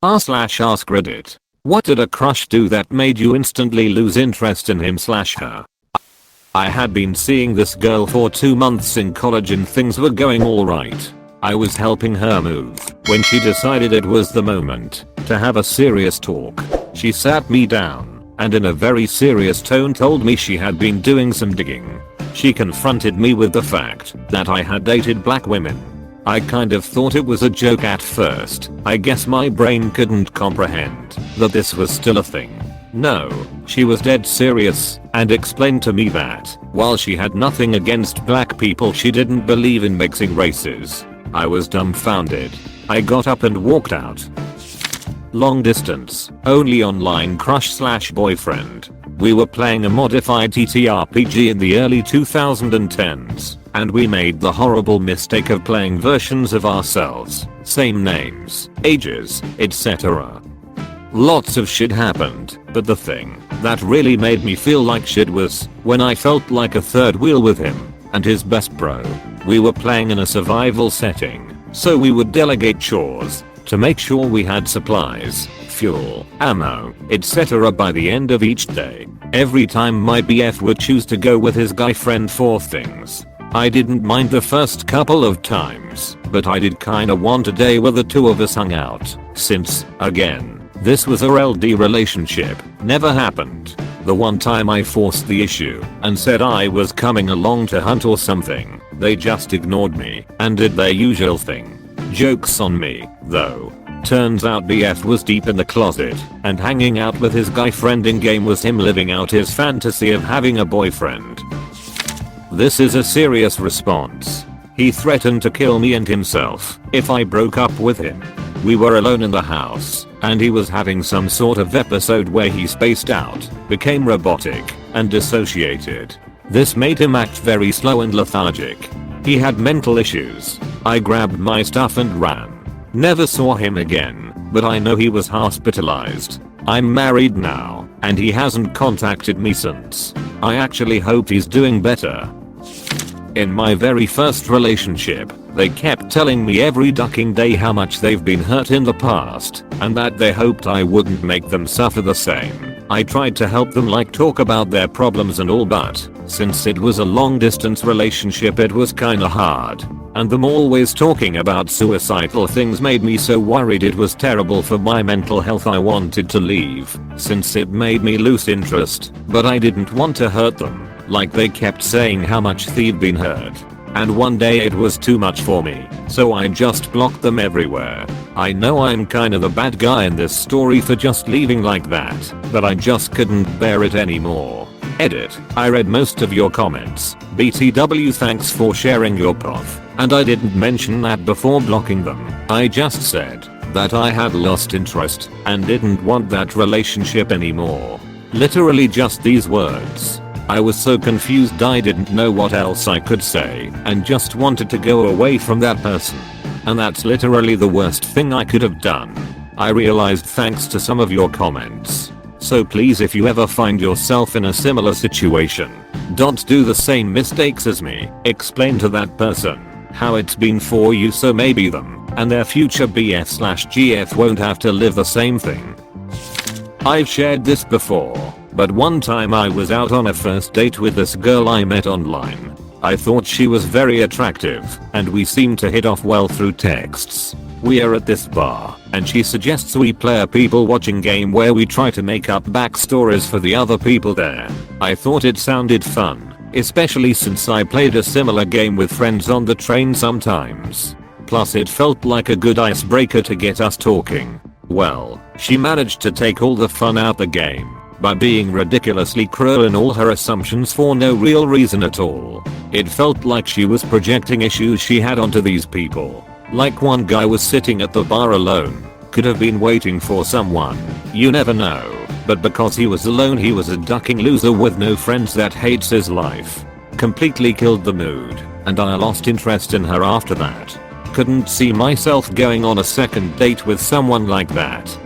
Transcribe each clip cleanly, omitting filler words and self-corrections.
r/AskReddit. What did a crush do that made you instantly lose interest in him/her? I had been seeing this girl for 2 months in college and things were going alright. I was helping her move when she decided it was the moment to have a serious talk. She sat me down and in a very serious tone told me she had been doing some digging. She confronted me with the fact that I had dated black women. I kind of thought it was a joke at first. I guess my brain couldn't comprehend that this was still a thing. No, she was dead serious and explained to me that while she had nothing against black people, she didn't believe in mixing races. I was dumbfounded. I got up and walked out. Long distance, only online crush/boyfriend. We were playing a modified TTRPG in the early 2010s, and we made the horrible mistake of playing versions of ourselves, same names, ages, etc. Lots of shit happened, but the thing that really made me feel like shit was when I felt like a third wheel with him and his best bro. We were playing in a survival setting, so we would delegate chores to make sure we had supplies, fuel, ammo, etc. by the end of each day. Every time my BF would choose to go with his guy friend for things, I didn't mind the first couple of times, but I did kinda want a day where the two of us hung out, since, again, this was a LD relationship, never happened. The one time I forced the issue and said I was coming along to hunt or something, they just ignored me and did their usual thing. Joke's on me, though. Turns out BF was deep in the closet and hanging out with his guy friend in game was him living out his fantasy of having a boyfriend. This is a serious response. He threatened to kill me and himself if I broke up with him. We were alone in the house and he was having some sort of episode where he spaced out, became robotic, and dissociated. This made him act very slow and lethargic. He had mental issues. I grabbed my stuff and ran. Never saw him again, but I know he was hospitalized. I'm married now, and he hasn't contacted me since. I actually hope he's doing better. In my very first relationship, they kept telling me every ducking day how much they've been hurt in the past, and that they hoped I wouldn't make them suffer the same. I tried to help them, like talk about their problems and all, but since it was a long distance relationship it was kinda hard. And them always talking about suicidal things made me so worried. It was terrible for my mental health. I wanted to leave since it made me lose interest, but I didn't want to hurt them. Like they kept saying how much they'd been hurt. And one day it was too much for me, so I just blocked them everywhere. I know I'm kinda the bad guy in this story for just leaving like that, but I just couldn't bear it anymore. Edit. I read most of your comments. BTW, thanks for sharing your path. And I didn't mention that before blocking them. I just said that I had lost interest and didn't want that relationship anymore. Literally just these words. I was so confused I didn't know what else I could say and just wanted to go away from that person. And that's literally the worst thing I could have done. I realized thanks to some of your comments. So please, if you ever find yourself in a similar situation, don't do the same mistakes as me. Explain to that person how it's been for you, so maybe them and their future BF/GF won't have to live the same thing. I've shared this before, but one time I was out on a first date with this girl I met online. I thought she was very attractive and we seemed to hit off well through texts. We are at this bar and she suggests we play a people watching game where we try to make up backstories for the other people there. I thought it sounded fun, especially since I played a similar game with friends on the train sometimes. Plus it felt like a good icebreaker to get us talking. Well, she managed to take all the fun out the game by being ridiculously cruel in all her assumptions for no real reason at all. It felt like she was projecting issues she had onto these people. Like one guy was sitting at the bar alone, could have been waiting for someone, you never know, but because he was alone he was a ducking loser with no friends that hates his life. Completely killed the mood, and I lost interest in her after that. Couldn't see myself going on a second date with someone like that.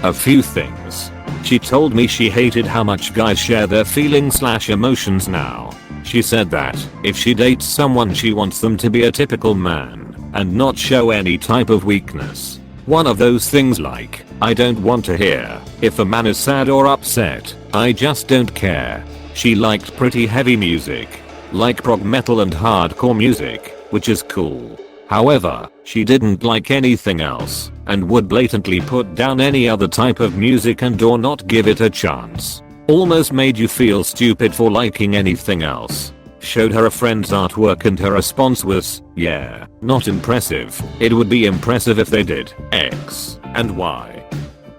A few things. She told me she hated how much guys share their feelings/emotions now. She said that if she dates someone she wants them to be a typical man and not show any type of weakness. One of those things like, I don't want to hear if a man is sad or upset. I just don't care. She liked pretty heavy music, like prog metal and hardcore music, which is cool. However, she didn't like anything else, and would blatantly put down any other type of music and or not give it a chance. Almost made you feel stupid for liking anything else. Showed her a friend's artwork and her response was, yeah, not impressive. It would be impressive if they did X and Y.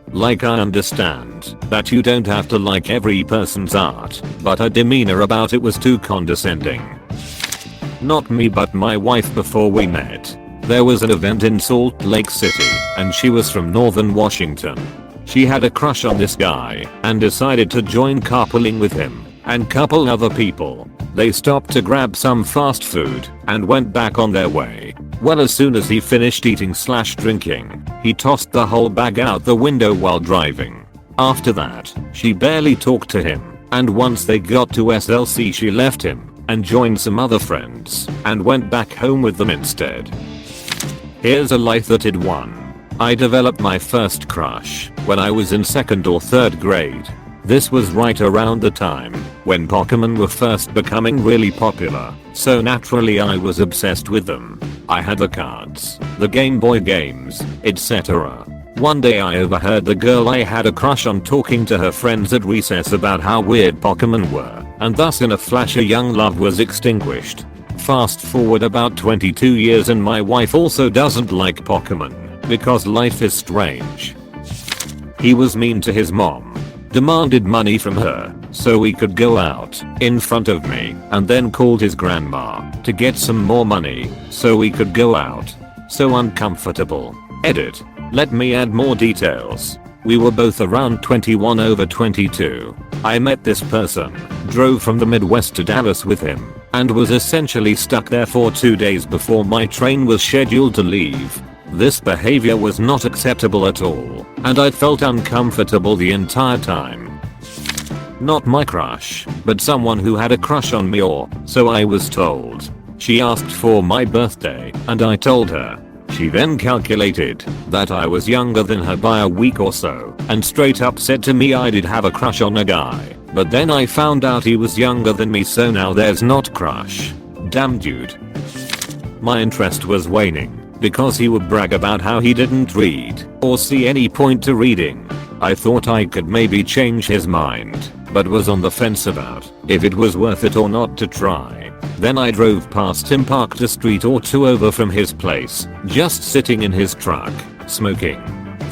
Like, I understand that you don't have to like every person's art, but her demeanor about it was too condescending. Not me but my wife before we met. There was an event in Salt Lake City, and she was from Northern Washington. She had a crush on this guy and decided to join carpooling with him and couple other people. They stopped to grab some fast food and went back on their way. Well, as soon as he finished eating/drinking, he tossed the whole bag out the window while driving. After that, she barely talked to him, and once they got to SLC she left him and joined some other friends and went back home with them instead. Here's a light-hearted one. I developed my first crush when I was in 2nd or 3rd grade. This was right around the time when Pokemon were first becoming really popular, so naturally I was obsessed with them. I had the cards, the Game Boy games, etc. One day I overheard the girl I had a crush on talking to her friends at recess about how weird Pokemon were, and thus in a flash a young love was extinguished. Fast forward about 22 years and my wife also doesn't like Pokemon because life is strange. He was mean to his mom. Demanded money from her so we could go out in front of me, and then called his grandma to get some more money so we could go out. So uncomfortable. Edit. Let me add more details. We were both around 21 over 22. I met this person, drove from the Midwest to Dallas with him, and was essentially stuck there for 2 days before my train was scheduled to leave. This behavior was not acceptable at all, and I felt uncomfortable the entire time. Not my crush, but someone who had a crush on me, or so I was told. She asked for my birthday, and I told her. She then calculated that I was younger than her by a week or so, and straight up said to me I did have a crush on a guy, but then I found out he was younger than me, so now there's not crush. Damn dude. My interest was waning, because he would brag about how he didn't read or see any point to reading. I thought I could maybe change his mind, but was on the fence about if it was worth it or not to try. Then I drove past him parked a street or two over from his place, just sitting in his truck, smoking.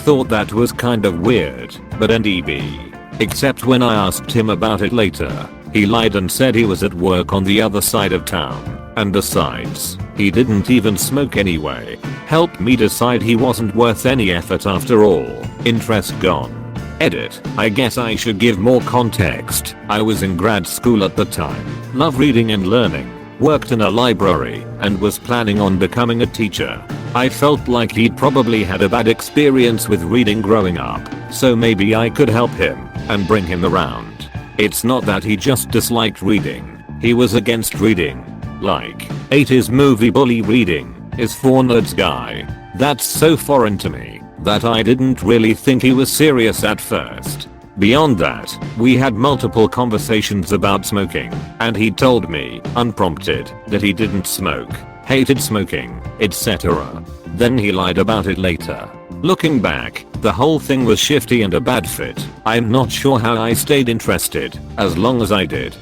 Thought that was kind of weird, but NDB. Except when I asked him about it later, he lied and said he was at work on the other side of town. And besides, he didn't even smoke anyway. Helped me decide he wasn't worth any effort after all. Interest gone. Edit. I guess I should give more context. I was in grad school at the time. Love reading and learning. Worked in a library and was planning on becoming a teacher. I felt like he'd probably had a bad experience with reading growing up, so maybe I could help him and bring him around. It's not that he just disliked reading. He was against reading. Like, 80s movie bully reading is for nerds guy. That's so foreign to me that I didn't really think he was serious at first. Beyond that, we had multiple conversations about smoking, and he told me, unprompted, that he didn't smoke, hated smoking, etc. Then he lied about it later. Looking back, the whole thing was shifty and a bad fit. I'm not sure how I stayed interested as long as I did.